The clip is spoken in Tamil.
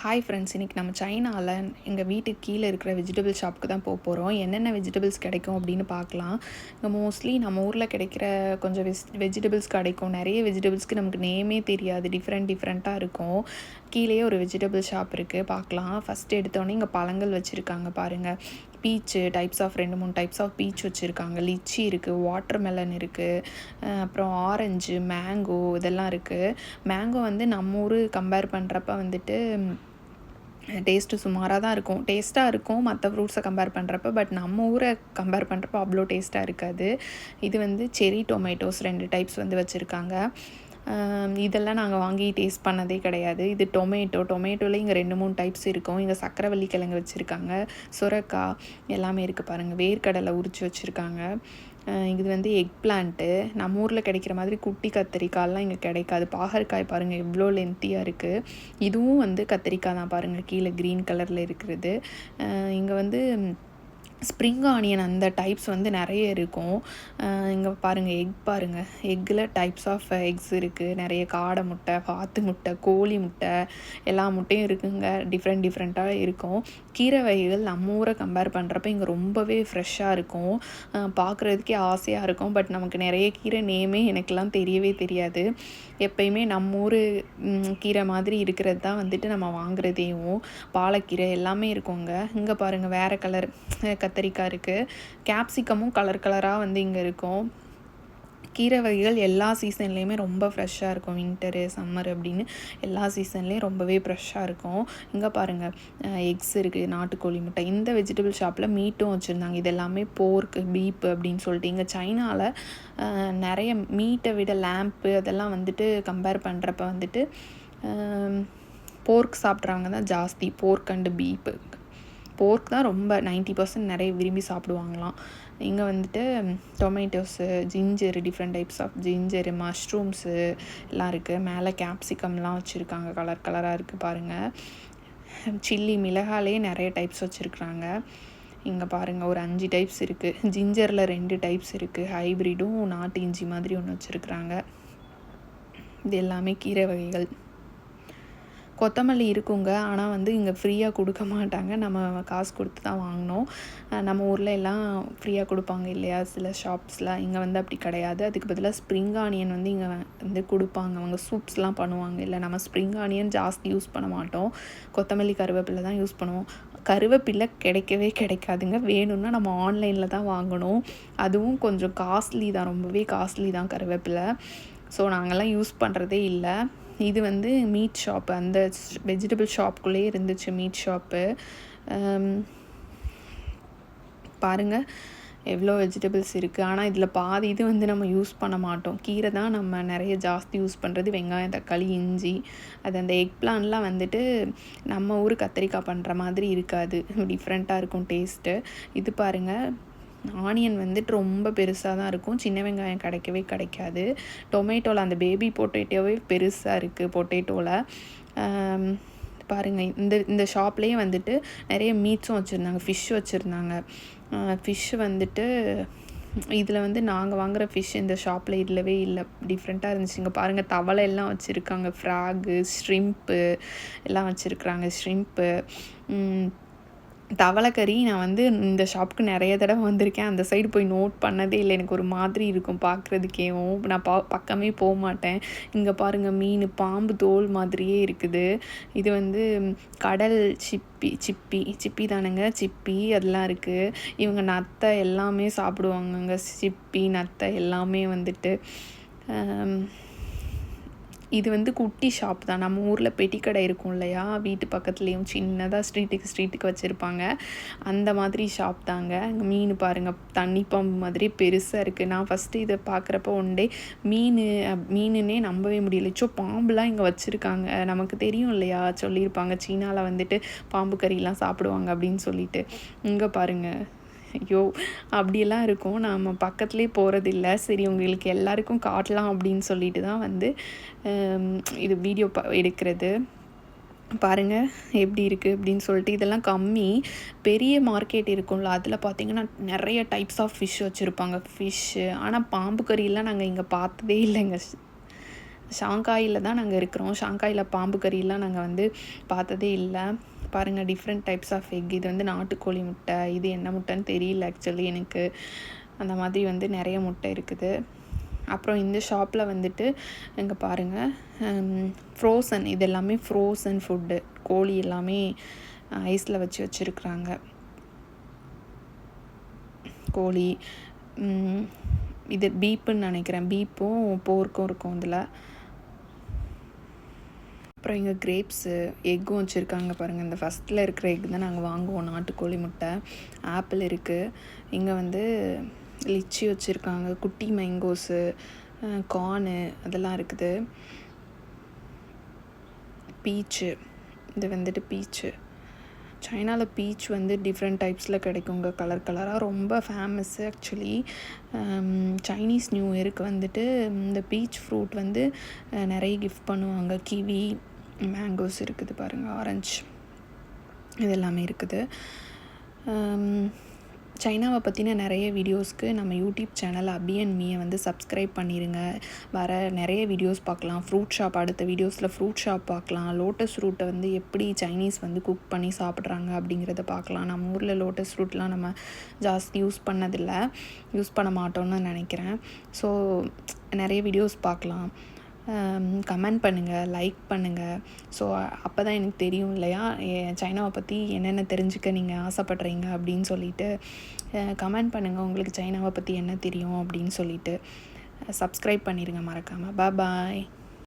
ஹாய் ஃப்ரெண்ட்ஸ், இன்றைக்கி நம்ம சைனாவில் எங்கள் வீட்டுக்கு கீழே இருக்கிற வெஜிடபிள் ஷாப்புக்கு தான் போகிறோம். என்னென்ன வெஜிடபிள்ஸ் கிடைக்கும் அப்படின்னு பார்க்கலாம். இங்கே மோஸ்ட்லி நம்ம ஊரில் கிடைக்கிற கொஞ்சம் வெஜிடபிள்ஸ் கிடைக்கும். நிறைய வெஜிடபிள்ஸ்க்கு நமக்கு நேமே தெரியாது, டிஃப்ரெண்ட்டாக இருக்கும். கீழேயே ஒரு வெஜிடபிள் ஷாப் இருக்குது, பார்க்கலாம். ஃபஸ்ட்டு எடுத்தோடனே இங்கே பழங்கள் வச்சுருக்காங்க பாருங்கள். Peach types of 2-3 types of peach வச்சுருக்காங்க. லிச்சி இருக்குது, வாட்டர் மெலன் இருக்குது, அப்புறம் ஆரஞ்சு, மேங்கோ இதெல்லாம் இருக்குது. மேங்கோ வந்து நம்ம ஊர் கம்பேர் பண்ணுறப்ப வந்துட்டு டேஸ்ட்டு சுமாராக தான் இருக்கும். டேஸ்ட்டாக இருக்கும் மற்ற ஃப்ரூட்ஸை கம்பேர் பண்ணுறப்ப. பட் நம்ம ஊரை கம்பேர் பண்ணுறப்ப அவ்வளோ டேஸ்ட்டாக இருக்காது. இது வந்து செரி டொமேட்டோஸ் 2 டைப்ஸ் வந்து வச்சுருக்காங்க. இதெல்லாம் நாங்கள் வாங்கி டேஸ்ட் பண்ணதே கிடையாது. இது டொமேட்டோவில் இங்கே 2-3 டைப்ஸ் இருக்கும். இங்கே சக்கரவள்ளி கிழங்கு வச்சுருக்காங்க, சுரக்காய் எல்லாமே இருக்குது பாருங்கள். வேர்க்கடலை உரித்து வச்சுருக்காங்க. இது வந்து எக் பிளான்ட்டு. நம்ம ஊரில் கிடைக்கிற மாதிரி குட்டி கத்திரிக்காயெலாம் இங்கே கிடைக்காது. பாகற்காய் பாருங்கள் எவ்வளோ லென்த்தியாக இருக்குது. இதுவும் வந்து கத்திரிக்காய் தான் பாருங்கள், கீழே க்ரீன் கலரில் இருக்கிறது. இங்கே வந்து ஸ்ப்ரிங் ஆனியன் அந்த டைப்ஸ் வந்து நிறைய இருக்கும். இங்கே பாருங்கள், எக் பாருங்கள். எக்கில் டைப்ஸ் ஆஃப் எக்ஸ் இருக்குது. நிறைய காடை முட்டை, வாத்து முட்டை, கோழி முட்டை, எல்லா முட்டையும் இருக்குங்க. டிஃப்ரெண்ட்டாக இருக்கும். கீரை வகைகள் நம்ம ஊரை கம்பேர் பண்ணுறப்ப இங்கே ரொம்பவே ஃப்ரெஷ்ஷாக இருக்கும். பார்க்குறதுக்கே ஆசையாக இருக்கும். பட் நமக்கு நிறைய கீரை நேமே எனக்கெல்லாம் தெரியவே தெரியாது. எப்பயுமே நம்ம ஊர் கீரை மாதிரி இருக்கிறது தான் வந்துட்டு நம்ம வாங்குறதேவும். பாலக்கீரை எல்லாமே இருக்குங்க. இங்கே பாருங்கள், வேறு கலர் கத்தரிக்காய் இருக்குது. கேப்சிகமும் கலராக வந்து இங்கே இருக்கும். கீரை வகைகள் எல்லா சீசன்லேயுமே ரொம்ப ஃப்ரெஷ்ஷாக இருக்கும். வின்டரு, சம்மர் அப்படின்னு எல்லா சீசன்லேயும் ரொம்பவே ஃப்ரெஷ்ஷாக இருக்கும். இங்கே பாருங்கள், எக்ஸ் இருக்குது, நாட்டுக்கோழி முட்டை. இந்த வெஜிடபிள் ஷாப்பில் மீட்டும் வச்சுருந்தாங்க. இது எல்லாமே போர்க்கு, பீப்பு அப்படின்னு சொல்லிட்டு. இங்கே சைனாவில் நிறைய மீட்டை விட லேம்ப்பு அதெல்லாம் வந்துட்டு கம்பேர் பண்ணுறப்ப வந்துட்டு போர்க் சாப்பிட்றவங்க தான் ஜாஸ்தி. போர்க் அண்டு பீப்பு. போர்க் தான் ரொம்ப 90% நிறைய விரும்பி சாப்பிடுவாங்களாம். இங்கே வந்துட்டு tomatoes, ginger, different types of ginger, mushrooms எல்லாம் இருக்குது. மேலே கேப்சிகம்லாம் வச்சுருக்காங்க, கலராக இருக்குது பாருங்கள். சில்லி மிளகாலே நிறைய டைப்ஸ் வச்சுருக்குறாங்க. இங்கே பாருங்கள், ஒரு 5 டைப்ஸ் இருக்குது. ஜிஞ்சரில் 2 டைப்ஸ் இருக்குது. ஹைப்ரிடும் நாட்டு இஞ்சி மாதிரி ஒன்று வச்சுருக்குறாங்க. இது எல்லாமே கீரை வகைகள். கொத்தமல்லி இருக்குங்க, ஆனால் வந்து இங்கே ஃப்ரீயாக கொடுக்க மாட்டாங்க. நம்ம காசு கொடுத்து தான் வாங்கினோம். நம்ம ஊரில் எல்லாம் ஃப்ரீயாக கொடுப்பாங்க இல்லையா சில ஷாப்ஸில். இங்கே வந்து அப்படி கிடையாது. அதுக்கு பதிலாக ஸ்ப்ரிங் ஆனியன் வந்து இங்கே வந்து கொடுப்பாங்க. அவங்க சூப்ஸ்லாம் பண்ணுவாங்க. இல்லை, நம்ம ஸ்ப்ரிங் ஆனியன் ஜாஸ்தி யூஸ் பண்ண மாட்டோம். கொத்தமல்லி, கருவேப்பிலை தான் யூஸ் பண்ணுவோம். கருவேப்பிலை கிடைக்கவே கிடைக்காதுங்க. வேணும்னா நம்ம ஆன்லைனில் தான் வாங்கணும். அதுவும் கொஞ்சம் காஸ்ட்லி தான், ரொம்பவே காஸ்ட்லி தான் கருவேப்பிலை. ஸோ நாங்கள்லாம் யூஸ் பண்ணுறதே இல்லை. இது வந்து மீட் ஷாப்பு. அந்த வெஜிடபிள் ஷாப்புக்குள்ளேயே இருந்துச்சு மீட் ஷாப்பு. பாருங்கள் எவ்வளோ வெஜிடபிள்ஸ் இருக்குது. ஆனால் இதில் பாதி இது வந்து நம்ம யூஸ் பண்ண மாட்டோம். கீரை தான் நம்ம நிறைய ஜாஸ்தி யூஸ் பண்ணுறது. வெங்காயம், தக்காளி, இஞ்சி. அது அந்த எக் பிளான்லாம் வந்துட்டு நம்ம ஊர் கத்திரிக்காய் பண்ணுற மாதிரி இருக்காது, டிஃப்ரெண்ட்டாக இருக்கும் டேஸ்ட்டு. இது பாருங்கள், ஆனியன் வந்துட்டு ரொம்ப பெருசாக தான் இருக்கும். சின்ன வெங்காயம் கிடைக்காது. டொமேட்டோவில் அந்த பேபி பொட்டேட்டோவே பெருசாக இருக்குது. பொட்டேட்டோவில் பாருங்கள், இந்த ஷாப்லேயே வந்துட்டு நிறைய மீட்ஸும் வச்சுருந்தாங்க, ஃபிஷ் வச்சுருந்தாங்க. ஃபிஷ்ஷு வந்துட்டு இதில் வந்து நாங்கள் வாங்குகிற ஃபிஷ் இந்த ஷாப்பில் இல்லவே இல்லை, டிஃப்ரெண்ட்டாக இருந்துச்சு. இங்கே பாருங்கள், தவளை எல்லாம் வச்சுருக்காங்க, ஃப்ராகு, ஷ்ரிம்ப்பு எல்லாம் வச்சுருக்குறாங்க. ஷ்ரிம்ப்பு, தவளைக்கறி. நான் வந்து இந்த ஷாப்புக்கு நிறைய தடவை வந்திருக்கேன். அந்த சைடு போய் நோட் பண்ணதே இல்லை. எனக்கு ஒரு மாதிரி இருக்கும் பார்க்குறதுக்கேவும். நான் பக்கமே போக மாட்டேன். இங்கே பாருங்கள், மீன் பாம்பு தோல் மாதிரியே இருக்குது. இது வந்து கடல் சிப்பி தானுங்க, சிப்பி அதெல்லாம் இருக்குது. இவங்க நத்தை எல்லாமே சாப்பிடுவாங்கங்க. சிப்பி, நத்தை எல்லாமே வந்துட்டு. இது வந்து குட்டி ஷாப் தான். நம்ம ஊரில் பெட்டி கடை இருக்கும் இல்லையா, வீட்டு பக்கத்துலேயும் சின்னதாக ஸ்ட்ரீட்டுக்கு வச்சுருப்பாங்க, அந்த மாதிரி ஷாப் தாங்க. இங்கே மீன் பாருங்கள், தண்ணி பாம்பு மாதிரி பெருசாக இருக்குது. நான் ஃபஸ்ட்டு இதை பார்க்குறப்ப ஒன்டே மீனுன்னே நம்பவே முடியல. பாம்புலாம் இங்கே வச்சுருக்காங்க. நமக்கு தெரியும் இல்லையா, சொல்லியிருப்பாங்க சீனாவில் வந்துட்டு பாம்பு கறிலாம் சாப்பிடுவாங்க அப்படின்னு சொல்லிட்டு. இங்கே பாருங்கள், ஐயோ அப்படியெல்லாம் இருக்கும். நம்ம பக்கத்துலேயே போகிறதில்ல. சரி, உங்களுக்கு எல்லாருக்கும் காட்டலாம் அப்படின்னு சொல்லிட்டு தான் வந்து இது வீடியோ எடுக்கிறது. பாருங்கள் எப்படி இருக்குது அப்படின்னு சொல்லிட்டு. இதெல்லாம் கம்மி. பெரிய மார்க்கெட் இருக்கும்ல, அதில் பார்த்திங்கன்னா நிறைய டைப்ஸ் ஆஃப் ஃபிஷ் வச்சுருப்பாங்க, ஃபிஷ்ஷு. ஆனால் பாம்பு கறியெல்லாம் நாங்கள் இங்கே பார்த்ததே இல்லைங்க. ஷாங்காயில் தான் நாங்கள் இருக்கிறோம். ஷாங்காயில் பாம்பு கறியெல்லாம் நாங்கள் வந்து பார்த்ததே இல்லை. பாருங்கள், டிஃப்ரெண்ட் டைப்ஸ் ஆஃப் எக். இது வந்து நாட்டுக்கோழி முட்டை, இது என்ன முட்டைன்னு தெரியல ஆக்சுவலி எனக்கு. அந்த மாதிரி வந்து நிறைய முட்டை இருக்குது. அப்புறம் இந்த ஷாப்பில் வந்துட்டு இங்கே பாருங்கள், ஃப்ரோசன், இது எல்லாமே ஃப்ரோசன் ஃபுட்டு. கோழி எல்லாமே ஐஸில் வச்சுருக்குறாங்க. கோழி, இது பீப்புன்னு நினைக்கிறேன். பீப்பும் போர்க்கும் இருக்கும் இதில். அப்புறம் இங்கே கிரேப்ஸு, எக்கும் வச்சுருக்காங்க பாருங்கள். இந்த ஃபஸ்ட்டில் இருக்கிற எக் தான் நாங்கள் வாங்குவோம், நாட்டுக்கோழி முட்டை. ஆப்பிள் இருக்குது. இங்கே வந்து லிச்சி வச்சுருக்காங்க, குட்டி மேங்கோஸு, கார்னு அதெல்லாம் இருக்குது. பீச்சு, இது வந்துட்டு பீச்சு. சைனாவில் பீச் வந்து டிஃப்ரெண்ட் டைப்ஸில் கிடைக்குங்க, கலர் கலராக. ரொம்ப ஃபேமஸ்ஸு ஆக்சுவலி. சைனீஸ் நியூ இயருக்கு வந்துட்டு இந்த பீச் ஃப்ரூட் வந்து நிறைய கிஃப்ட் பண்ணுவாங்க. கிவி, மேங்கோஸ் இருக்குது பாருங்கள், ஆரஞ்சு, இது எல்லாமே இருக்குது. சைனாவை பற்றின நிறைய வீடியோஸ்க்கு நம்ம யூடியூப் சேனல் அபி அண்ட் மீயை வந்து சப்ஸ்கிரைப் பண்ணிடுங்க. வர நிறைய வீடியோஸ் பார்க்கலாம். ஃப்ரூட் ஷாப், அடுத்த வீடியோஸில் ஃப்ரூட் ஷாப் பார்க்கலாம். லோட்டஸ் ஃப்ரூட்டை வந்து எப்படி சைனீஸ் வந்து குக் பண்ணி சாப்பிட்றாங்க அப்படிங்கிறத பார்க்கலாம். நம்ம ஊரில் லோட்டஸ் ஃப்ரூட்லாம் நம்ம ஜாஸ்தி யூஸ் பண்ண மாட்டோம்னு நினைக்கிறேன். ஸோ நிறைய வீடியோஸ் பார்க்கலாம். கமெண்ட் பண்ணுங்கள், லைக் பண்ணுங்கள். ஸோ அப்போ தான் எனக்கு தெரியும் இல்லையா, சைனாவை பற்றி என்னென்ன தெரிஞ்சுக்க நீங்கள் ஆசைப்பட்றீங்க அப்படின்னு சொல்லிட்டு. கமெண்ட் பண்ணுங்கள், உங்களுக்கு சைனாவை பற்றி என்ன தெரியும் அப்படின்னு சொல்லிட்டு. சப்ஸ்கிரைப் பண்ணிடுங்க மறக்காமல். பாய்.